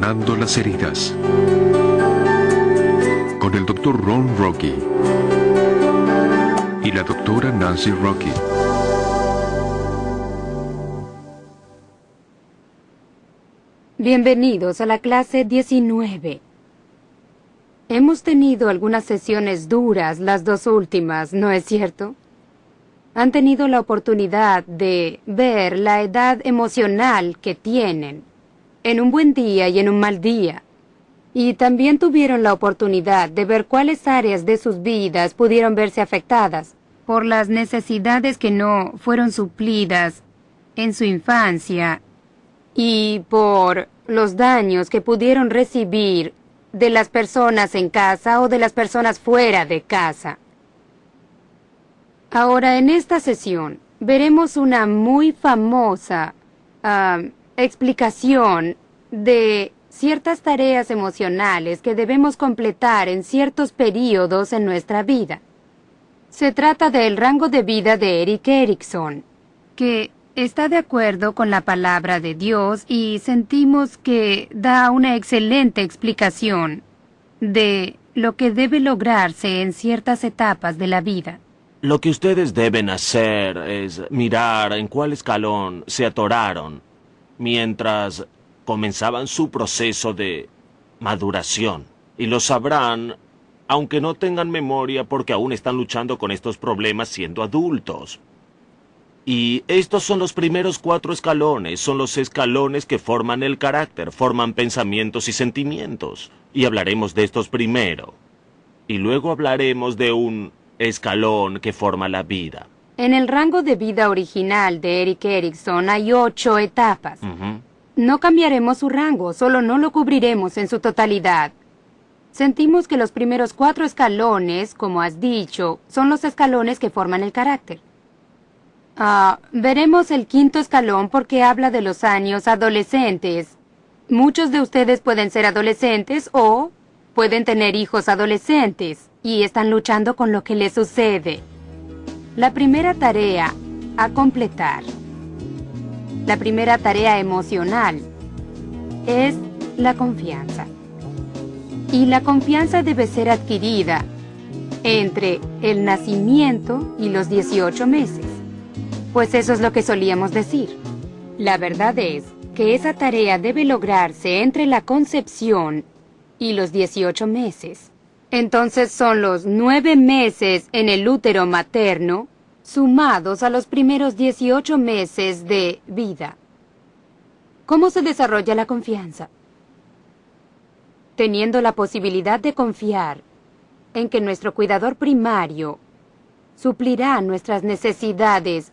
Sanando las heridas. Con el Dr. Ron Rocky y la doctora Nancy Rocky. Bienvenidos a la clase 19. Hemos tenido algunas sesiones duras, las dos últimas, ¿no es cierto? Han tenido la oportunidad de ver la edad emocional que tienen, en un buen día y en un mal día. Y también tuvieron la oportunidad de ver cuáles áreas de sus vidas pudieron verse afectadas por las necesidades que no fueron suplidas en su infancia y por los daños que pudieron recibir de las personas en casa o de las personas fuera de casa. Ahora, en esta sesión, veremos una muy famosa explicación de ciertas tareas emocionales que debemos completar en ciertos períodos en nuestra vida. Se trata del rango de vida de Erik Erikson, que está de acuerdo con la palabra de Dios y sentimos que da una excelente explicación de lo que debe lograrse en ciertas etapas de la vida. Lo que ustedes deben hacer es mirar en cuál escalón se atoraron mientras comenzaban su proceso de maduración. Y lo sabrán, aunque no tengan memoria, porque aún están luchando con estos problemas siendo adultos. Y estos son los primeros 4 escalones, son los escalones que forman el carácter, forman pensamientos y sentimientos. Y hablaremos de estos primero. Y luego hablaremos de un escalón que forma la vida. En el rango de vida original de Erik Erikson hay 8 etapas. No cambiaremos su rango, solo no lo cubriremos en su totalidad. Sentimos que los primeros 4 escalones, como has dicho, son los escalones que forman el carácter. Veremos el 5º escalón porque habla de los años adolescentes. Muchos de ustedes pueden ser adolescentes o pueden tener hijos adolescentes y están luchando con lo que les sucede. La primera tarea a completar, la primera tarea emocional, es la confianza. Y la confianza debe ser adquirida entre el nacimiento y los 18 meses. Pues eso es lo que solíamos decir. La verdad es que esa tarea debe lograrse entre la concepción y los 18 meses. Entonces son los 9 meses en el útero materno, sumados a los primeros 18 meses de vida. ¿Cómo se desarrolla la confianza? Teniendo la posibilidad de confiar en que nuestro cuidador primario suplirá nuestras necesidades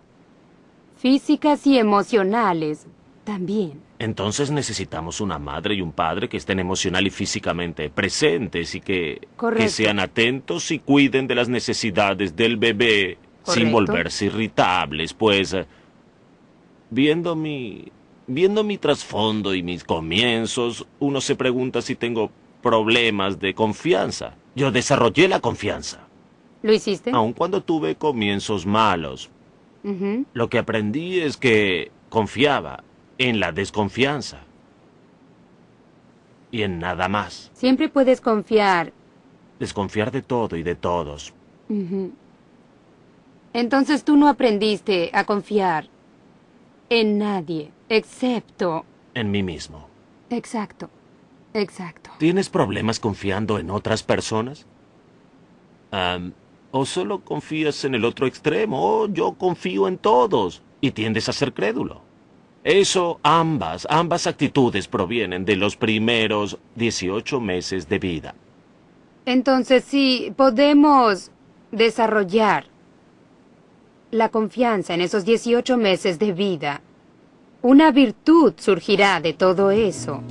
físicas y emocionales también. Entonces necesitamos una madre y un padre que estén emocional y físicamente presentes y que sean atentos y cuiden de las necesidades del bebé. Correcto. Sin volverse irritables, pues viendo mi trasfondo y mis comienzos, uno se pregunta si tengo problemas de confianza. Yo desarrollé la confianza. ¿Lo hiciste? Aun cuando tuve comienzos malos. Lo que aprendí es que confiaba en la desconfianza. Y en nada más. Siempre puedes confiar. Desconfiar de todo y de todos. Entonces tú no aprendiste a confiar en nadie, excepto en mí mismo. Exacto. ¿Tienes problemas confiando en otras personas? ¿O solo confías en el otro extremo? Yo confío en todos. Y tiendes a ser crédulo. Eso, ambas actitudes provienen de los primeros 18 meses de vida. Entonces, sí, podemos desarrollar la confianza en esos 18 meses de vida. Una virtud surgirá de todo eso.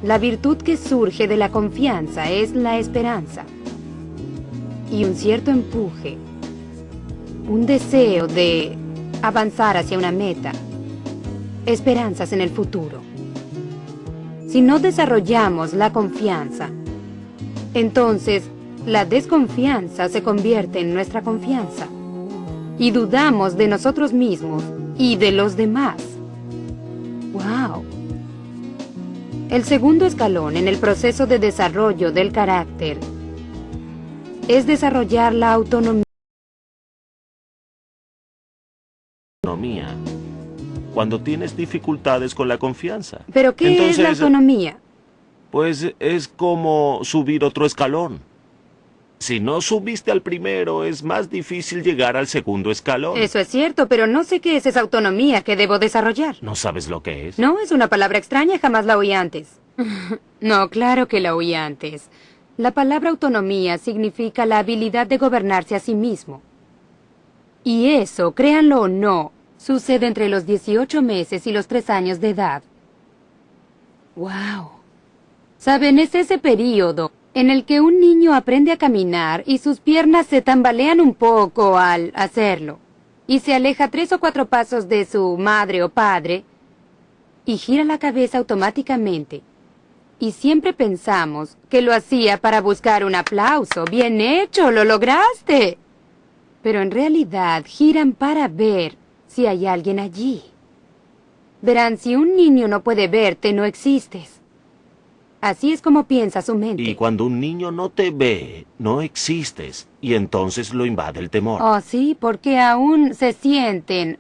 La virtud que surge de la confianza es la esperanza. Y un cierto empuje, un deseo de avanzar hacia una meta, esperanzas en el futuro. Si no desarrollamos la confianza, entonces la desconfianza se convierte en nuestra confianza y dudamos de nosotros mismos y de los demás. ¡Wow! El segundo escalón en el proceso de desarrollo del carácter es desarrollar la autonomía. Cuando tienes dificultades con la confianza. ¿Pero qué es la autonomía? Pues es como subir otro escalón. Si no subiste al primero, es más difícil llegar al segundo escalón. Eso es cierto, pero no sé qué es esa autonomía que debo desarrollar. ¿No sabes lo que es? No, es una palabra extraña, jamás la oí antes. No, claro que la oí antes. La palabra autonomía significa la habilidad de gobernarse a sí mismo. Y eso, créanlo o no, sucede entre los 18 meses y los 3 años de edad. ¡Wow! Saben, es ese período en el que un niño aprende a caminar y sus piernas se tambalean un poco al hacerlo, y se aleja 3 o 4 pasos de su madre o padre, y gira la cabeza automáticamente. Y siempre pensamos que lo hacía para buscar un aplauso. ¡Bien hecho! ¡Lo lograste! Pero en realidad giran para ver si hay alguien allí. Verán, si un niño no puede verte, no existes. Así es como piensa su mente. Y cuando un niño no te ve, no existes, y entonces lo invade el temor. Oh, sí, porque aún se sienten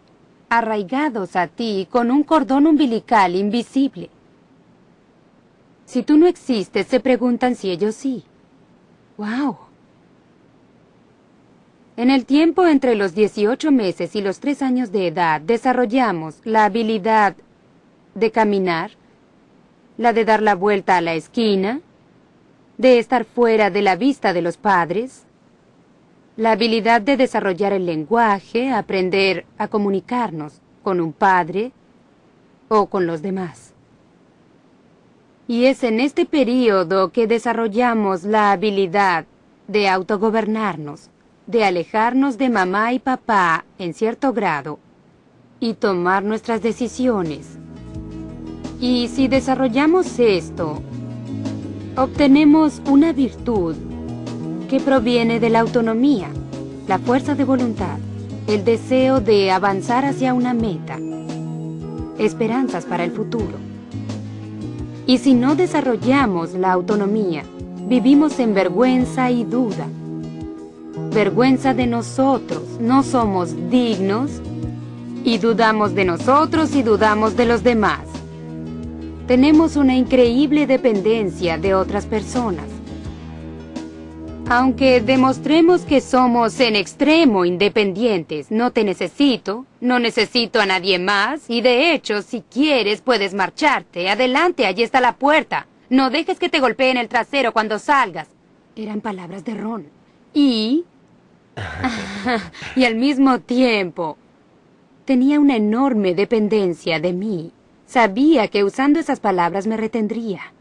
arraigados a ti con un cordón umbilical invisible. Si tú no existes, se preguntan si ellos sí. ¡Wow! En el tiempo entre los 18 meses y los 3 años de edad, desarrollamos la habilidad de caminar, la de dar la vuelta a la esquina, de estar fuera de la vista de los padres, la habilidad de desarrollar el lenguaje, aprender a comunicarnos con un padre o con los demás. Y es en este período que desarrollamos la habilidad de autogobernarnos, de alejarnos de mamá y papá en cierto grado y tomar nuestras decisiones. Y si desarrollamos esto, obtenemos una virtud que proviene de la autonomía, la fuerza de voluntad, el deseo de avanzar hacia una meta, esperanzas para el futuro. Y si no desarrollamos la autonomía, vivimos en vergüenza y duda. Vergüenza de nosotros, no somos dignos, y dudamos de nosotros y dudamos de los demás. Tenemos una increíble dependencia de otras personas. Aunque demostremos que somos en extremo independientes, no te necesito, no necesito a nadie más, y de hecho, si quieres, puedes marcharte. Adelante, allí está la puerta. No dejes que te golpeen el trasero cuando salgas. Eran palabras de Ron. Y al mismo tiempo, tenía una enorme dependencia de mí. Sabía que usando esas palabras me retendría.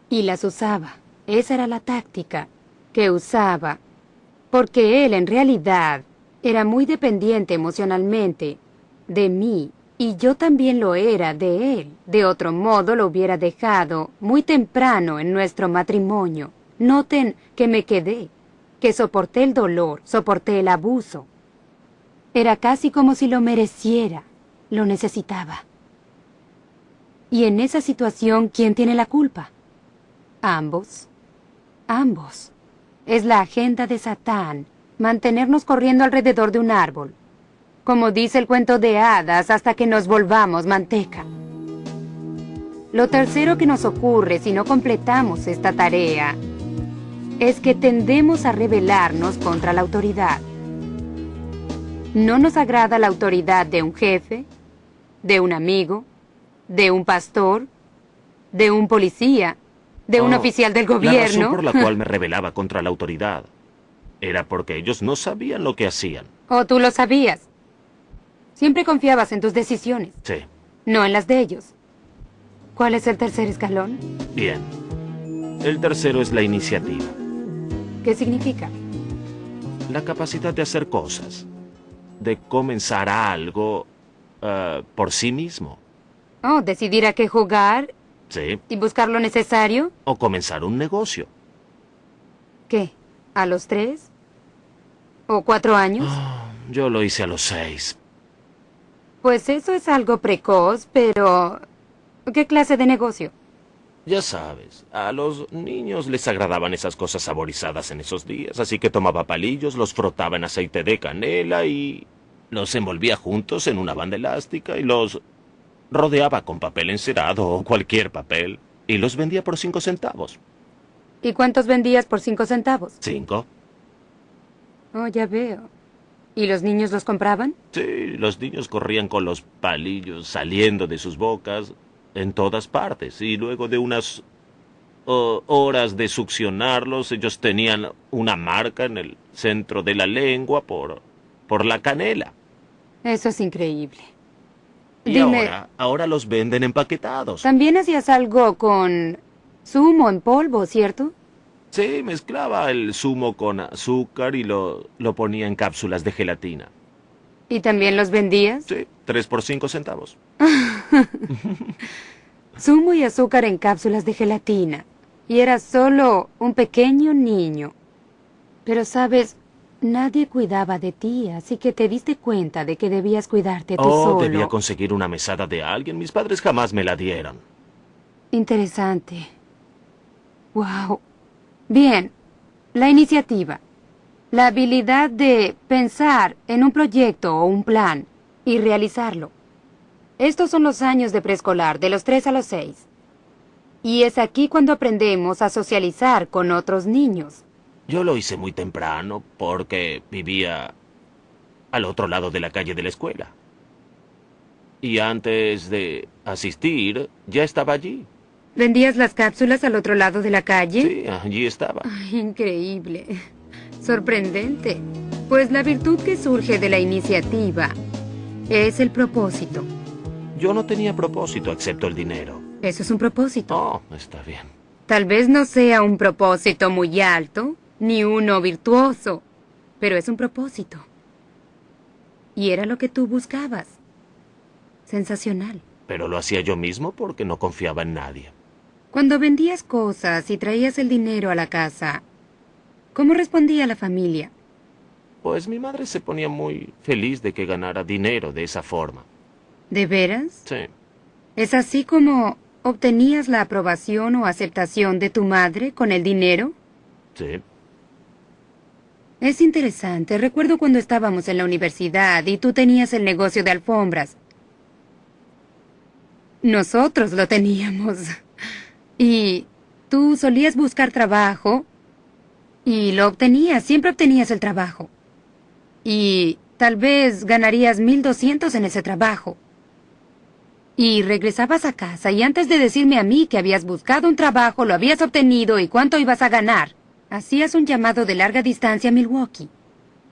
Y las usaba. Esa era la táctica que usaba, porque él en realidad era muy dependiente emocionalmente de mí, y yo también lo era de él. De otro modo lo hubiera dejado muy temprano en nuestro matrimonio. Noten que me quedé, que soporté el dolor, soporté el abuso. Era casi como si lo mereciera, lo necesitaba. Y en esa situación, ¿quién tiene la culpa? Ambos. Ambos. Es la agenda de Satán, mantenernos corriendo alrededor de un árbol. Como dice el cuento de hadas, hasta que nos volvamos manteca. Lo tercero que nos ocurre si no completamos esta tarea es que tendemos a rebelarnos contra la autoridad. No nos agrada la autoridad de un jefe, de un amigo, de un pastor, de un policía, de un oficial del gobierno. La razón por la cual me rebelaba contra la autoridad era porque ellos no sabían lo que hacían. ¿O tú lo sabías? Siempre confiabas en tus decisiones. Sí. No en las de ellos. ¿Cuál es el tercer escalón? Bien. El tercero es la iniciativa. ¿Qué significa? La capacidad de hacer cosas. De comenzar algo por sí mismo. Oh, decidir a qué jugar. Sí. ¿Y buscar lo necesario? O comenzar un negocio. ¿Qué? ¿A los 3? ¿O 4 años? Yo lo hice a los 6. Pues eso es algo precoz, pero ¿Qué clase de negocio? Ya sabes, a los niños les agradaban esas cosas saborizadas en esos días, así que tomaba palillos, los frotaba en aceite de canela y los envolvía juntos en una banda elástica y los rodeaba con papel encerado o cualquier papel y los vendía por 5 centavos. ¿Y cuántos vendías por 5 centavos? 5. Oh, ya veo. ¿Y los niños los compraban? Sí, los niños corrían con los palillos saliendo de sus bocas en todas partes y luego de unas horas de succionarlos, ellos tenían una marca en el centro de la lengua por la canela. Eso es increíble. Y Dime, ahora los venden empaquetados. también hacías algo con zumo en polvo, ¿cierto? Sí, mezclaba el zumo con azúcar y lo ponía en cápsulas de gelatina. ¿Y también los vendías? Sí, 3 por 5 centavos. Zumo y azúcar en cápsulas de gelatina. Y eras solo un pequeño niño. Pero sabes, nadie cuidaba de ti, así que te diste cuenta de que debías cuidarte tú solo. Debía conseguir una mesada de alguien. Mis padres jamás me la dieron. Interesante. Wow. Bien, la iniciativa. La habilidad de pensar en un proyecto o un plan y realizarlo. Estos son los años de preescolar, de los 3 a los 6. Y es aquí cuando aprendemos a socializar con otros niños. Yo lo hice muy temprano porque vivía al otro lado de la calle de la escuela. Y antes de asistir, ya estaba allí. ¿Vendías las cápsulas al otro lado de la calle? Sí, allí estaba. Ay, increíble. Sorprendente. Pues la virtud que surge de la iniciativa es el propósito. Yo no tenía propósito excepto el dinero. Eso es un propósito. Oh, está bien. Tal vez no sea un propósito muy alto, ni uno virtuoso, pero es un propósito. Y era lo que tú buscabas. Sensacional. Pero lo hacía yo mismo porque no confiaba en nadie. Cuando vendías cosas y traías el dinero a la casa, ¿cómo respondía la familia? Pues mi madre se ponía muy feliz de que ganara dinero de esa forma. ¿De veras? Sí. ¿Es así como obtenías la aprobación o aceptación de tu madre con el dinero? Sí. Es interesante. Recuerdo cuando estábamos en la universidad y tú tenías el negocio de alfombras. Nosotros lo teníamos. Y tú solías buscar trabajo y lo obtenías, siempre obtenías el trabajo. Y tal vez ganarías 1,200 en ese trabajo. Y regresabas a casa y antes de decirme a mí que habías buscado un trabajo, lo habías obtenido y cuánto ibas a ganar, hacías un llamado de larga distancia a Milwaukee.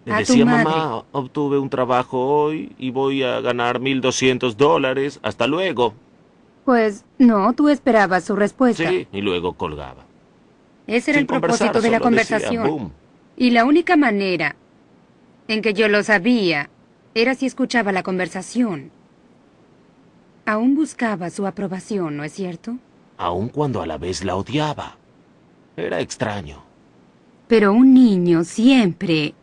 Le A tu decía, madre. mamá, obtuve un trabajo hoy y voy a ganar $1,200. Hasta luego. Pues no, tú esperabas su respuesta. Sí, y luego colgaba. Ese era Sin el propósito conversar, de la solo decía, conversación. boom. Y la única manera en que yo lo sabía era si escuchaba la conversación. Aún buscaba su aprobación, ¿no es cierto? Aun cuando a la vez la odiaba. Era extraño. Pero un niño siempre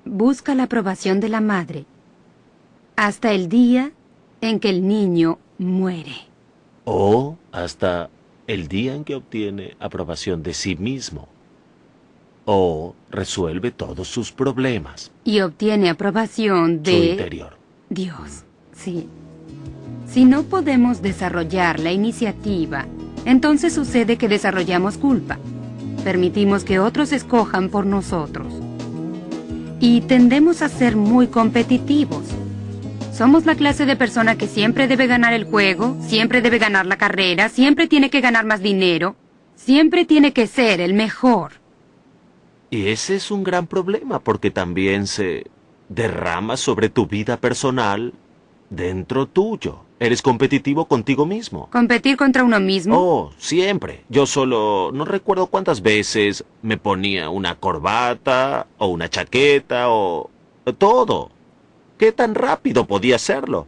busca la aprobación de la madre hasta el día en que el niño muere. O hasta el día en que obtiene aprobación de sí mismo. O resuelve todos sus problemas. Y obtiene aprobación Su de interior. Dios. Sí. Si no podemos desarrollar la iniciativa, entonces sucede que desarrollamos culpa. Permitimos que otros escojan por nosotros. Y tendemos a ser muy competitivos. Somos la clase de persona que siempre debe ganar el juego, siempre debe ganar la carrera, siempre tiene que ganar más dinero, siempre tiene que ser el mejor. Y ese es un gran problema porque también se derrama sobre tu vida personal dentro tuyo. Eres competitivo contigo mismo. ¿Competir contra uno mismo? Oh, siempre. Yo solo no recuerdo cuántas veces me ponía una corbata o una chaqueta o todo. ¿Qué tan rápido podía hacerlo?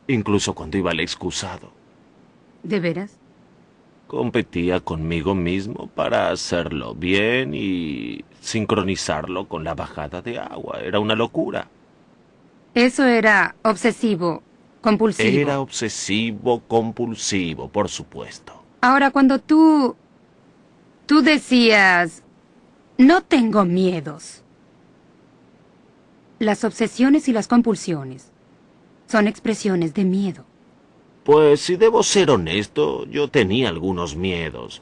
Incluso cuando iba al excusado. ¿De veras? Competía conmigo mismo para hacerlo bien y sincronizarlo con la bajada de agua. Era una locura. Eso era obsesivo Compulsivo. Era obsesivo compulsivo, por supuesto. Ahora, cuando tú decías, no tengo miedos. Las obsesiones y las compulsiones son expresiones de miedo. Pues si debo ser honesto, yo tenía algunos miedos.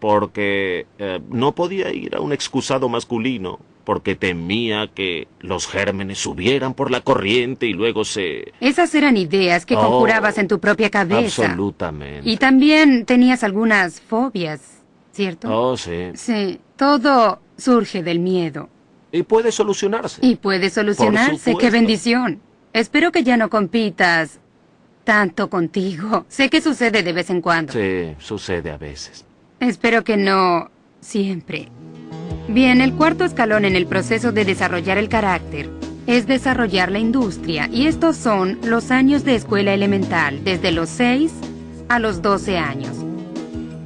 Porque no podía ir a un excusado masculino, porque temía que los gérmenes subieran por la corriente y luego se... Esas eran ideas que Oh, conjurabas en tu propia cabeza. Absolutamente. Y también tenías algunas fobias, ¿cierto? Oh, sí. Sí, todo surge del miedo. Y puede solucionarse. Y puede solucionarse. ¡Qué supuesto. bendición! Espero que ya no compitas tanto contigo. Sé que sucede de vez en cuando. Sí, sucede a veces. Espero que no siempre. Bien, el cuarto escalón en el proceso de desarrollar el carácter es desarrollar la industria, y estos son los años de escuela elemental, desde los 6 a los 12 años.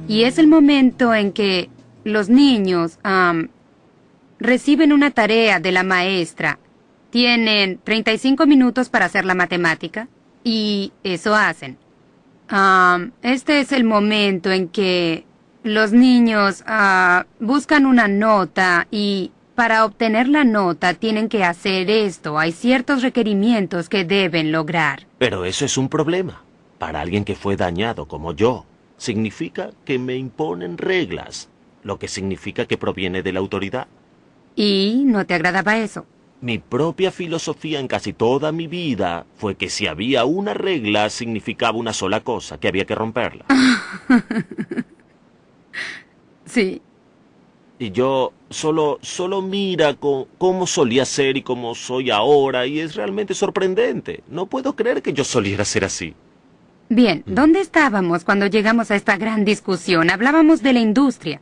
Y es el momento en que los niños reciben una tarea de la maestra. Tienen 35 minutos para hacer la matemática, y eso hacen. Este es el momento en que los niños buscan una nota, y para obtener la nota tienen que hacer esto. Hay ciertos requerimientos que deben lograr. Pero eso es un problema. Para alguien que fue dañado como yo, significa que me imponen reglas, lo que significa que proviene de la autoridad. ¿Y no te agradaba eso? Mi propia filosofía en casi toda mi vida fue que si había una regla significaba una sola cosa, que había que romperla. Sí. Y yo solo mira cómo solía ser y cómo soy ahora, y es realmente sorprendente. No puedo creer que yo soliera ser así. Bien, ¿dónde estábamos cuando llegamos a esta gran discusión? Hablábamos de la industria.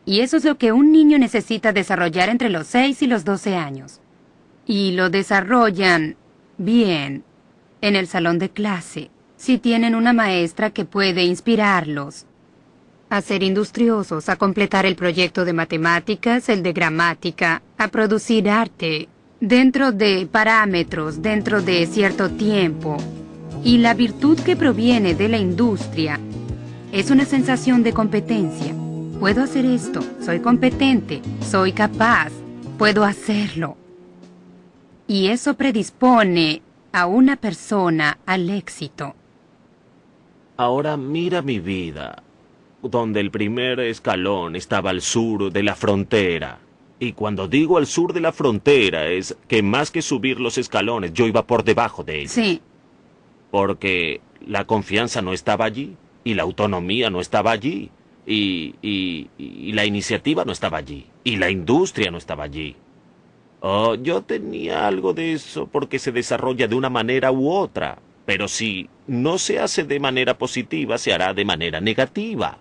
Y eso es lo que un niño necesita desarrollar entre los 6 y los 12 años. Y lo desarrollan bien en el salón de clase, si tienen una maestra que puede inspirarlos a ser industriosos, a completar el proyecto de matemáticas, el de gramática, a producir arte, dentro de parámetros, dentro de cierto tiempo. Y la virtud que proviene de la industria es una sensación de competencia. Puedo hacer esto, soy competente, soy capaz, puedo hacerlo. Y eso predispone a una persona al éxito. Ahora mira mi vida, donde el primer escalón estaba al sur de la frontera. Y cuando digo al sur de la frontera es que más que subir los escalones, yo iba por debajo de ellos. Sí. Porque la confianza no estaba allí, y la autonomía no estaba allí, y la iniciativa no estaba allí, y la industria no estaba allí. Oh, yo tenía algo de eso porque se desarrolla de una manera u otra, pero si no se hace de manera positiva, se hará de manera negativa.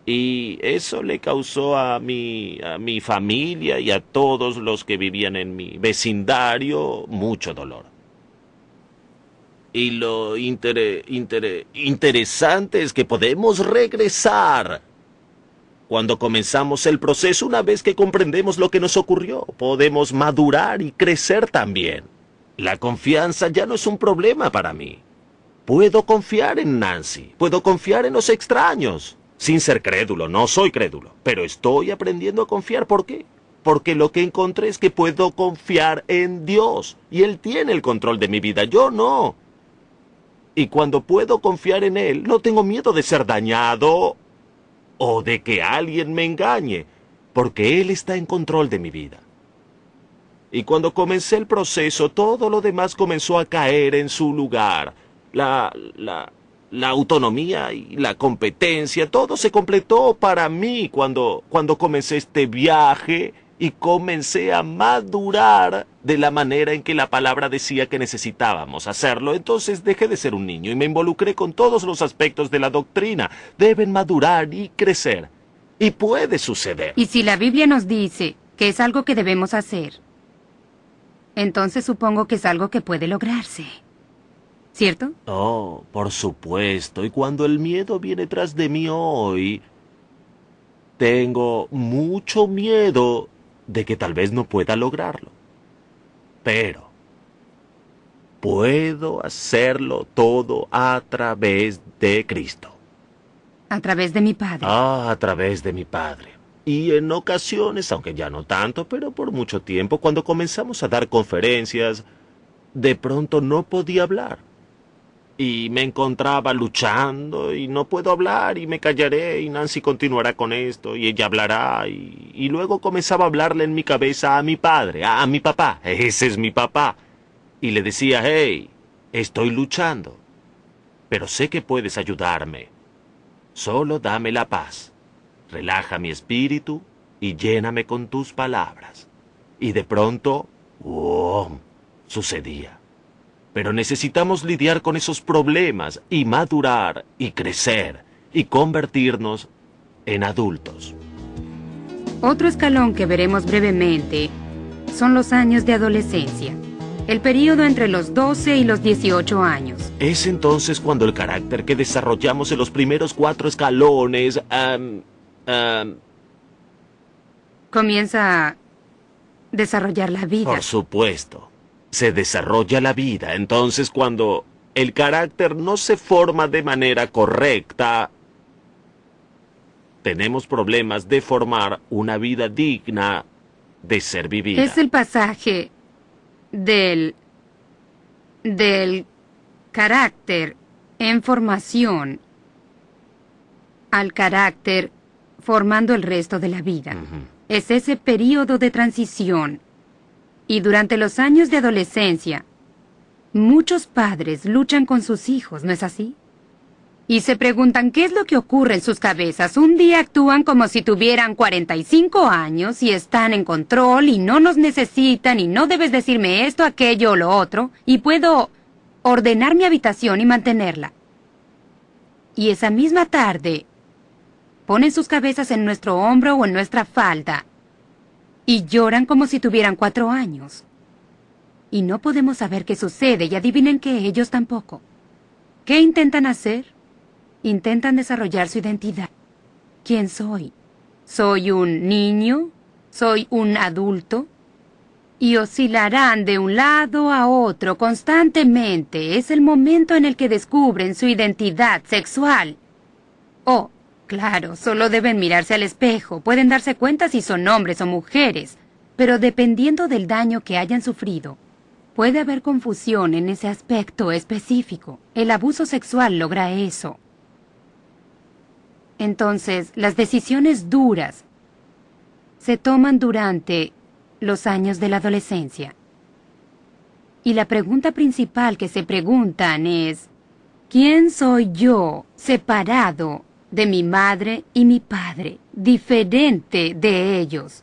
Y eso le causó a mi familia y a todos los que vivían en mi vecindario mucho dolor. Y lo interesante es que podemos regresar. Cuando comenzamos el proceso, una vez que comprendemos lo que nos ocurrió, podemos madurar y crecer también. La confianza ya no es un problema para mí. Puedo confiar en Nancy, puedo confiar en los extraños. Sin ser crédulo, no soy crédulo, pero estoy aprendiendo a confiar. ¿Por qué? Porque lo que encontré es que puedo confiar en Dios, y Él tiene el control de mi vida, yo no. Y cuando puedo confiar en Él, no tengo miedo de ser dañado o de que alguien me engañe, porque Él está en control de mi vida. Y cuando comencé el proceso, todo lo demás comenzó a caer en su lugar. La autonomía y la competencia, todo se completó para mí cuando comencé este viaje y comencé a madurar de la manera en que la palabra decía que necesitábamos hacerlo. Entonces dejé de ser un niño y me involucré con todos los aspectos de la doctrina. Deben madurar y crecer. Y puede suceder. Y si la Biblia nos dice que es algo que debemos hacer, entonces supongo que es algo que puede lograrse. ¿Cierto? Oh, por supuesto. Y cuando el miedo viene tras de mí hoy, tengo mucho miedo de que tal vez no pueda lograrlo. Pero puedo hacerlo todo a través de Cristo. A través de mi Padre. A través de mi Padre. Y en ocasiones, aunque ya no tanto, pero por mucho tiempo, cuando comenzamos a dar conferencias, de pronto no podía hablar. Y me encontraba luchando y no puedo hablar y me callaré y Nancy continuará con esto y ella hablará y luego comenzaba a hablarle en mi cabeza a mi padre, a mi papá, ese es mi papá. Y le decía, hey, estoy luchando, pero sé que puedes ayudarme. Solo dame la paz, relaja mi espíritu y lléname con tus palabras. Y de pronto, ¡wow!, sucedía. Pero necesitamos lidiar con esos problemas y madurar y crecer y convertirnos en adultos. Otro escalón que veremos brevemente son los años de adolescencia, el período entre los 12 y los 18 años. Es entonces cuando el carácter que desarrollamos en los primeros 4 escalones comienza a desarrollar la vida. Por supuesto. Se desarrolla la vida. Entonces, cuando el carácter no se forma de manera correcta, tenemos problemas de formar una vida digna de ser vivida. Es el pasaje del carácter en formación al carácter formando el resto de la vida. Es ese periodo de transición. Y durante los años de adolescencia, muchos padres luchan con sus hijos, ¿no es así? Y se preguntan qué es lo que ocurre en sus cabezas. Un día actúan como si tuvieran 45 años y están en control y no nos necesitan y no debes decirme esto, aquello o lo otro, y puedo ordenar mi habitación y mantenerla. Y esa misma tarde, ponen sus cabezas en nuestro hombro o en nuestra falda y lloran como si tuvieran 4 años. Y no podemos saber qué sucede y adivinen que ellos tampoco. ¿Qué intentan hacer? Intentan desarrollar su identidad. ¿Quién soy? ¿Soy un niño? ¿Soy un adulto? Y oscilarán de un lado a otro constantemente. Es el momento en el que descubren su identidad sexual. Oh, claro, solo deben mirarse al espejo. Pueden darse cuenta si son hombres o mujeres. Pero dependiendo del daño que hayan sufrido, puede haber confusión en ese aspecto específico. El abuso sexual logra eso. Entonces, las decisiones duras se toman durante los años de la adolescencia. Y la pregunta principal que se preguntan es, ¿quién soy yo separado de mi madre y mi padre, diferente de ellos?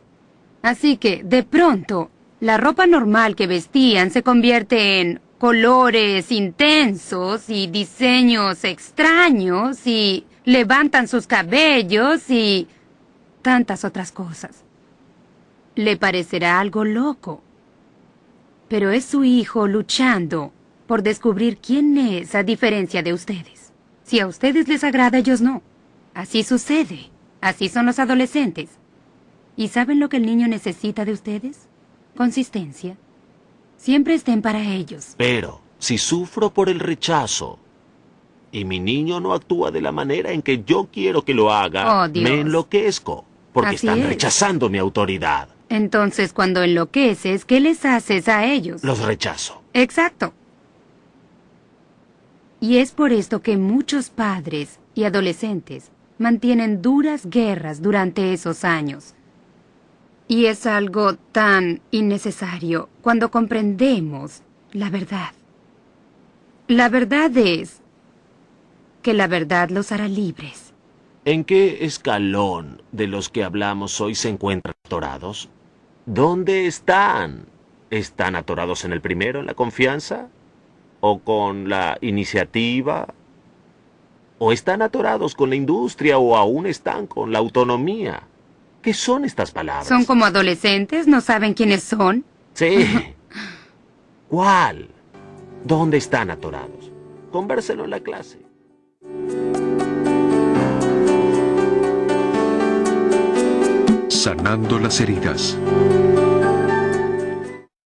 Así que, de pronto, la ropa normal que vestían se convierte en colores intensos y diseños extraños y levantan sus cabellos y tantas otras cosas. Le parecerá algo loco, pero es su hijo luchando por descubrir quién es a diferencia de ustedes. Si a ustedes les agrada, ellos no. Así sucede. Así son los adolescentes. ¿Y saben lo que el niño necesita de ustedes? Consistencia. Siempre estén para ellos. Pero, si sufro por el rechazo y mi niño no actúa de la manera en que yo quiero que lo haga, Oh, Dios. me enloquezco, porque Así están es. rechazando mi autoridad. Entonces, cuando enloqueces, ¿qué les haces a ellos? Los rechazo. Exacto. Y es por esto que muchos padres y adolescentes mantienen duras guerras durante esos años. Y es algo tan innecesario cuando comprendemos la verdad. La verdad es que la verdad los hará libres. ¿En qué escalón de los que hablamos hoy se encuentran atorados? ¿Dónde están? ¿Están atorados en el primero, en la confianza? ¿O con la iniciativa? ¿O están atorados con la industria? ¿O aún están con la autonomía? ¿Qué son estas palabras? ¿Son como adolescentes? ¿No saben quiénes son? Sí. ¿Cuál? ¿Dónde están atorados? Convérselo en la clase. Sanando las heridas.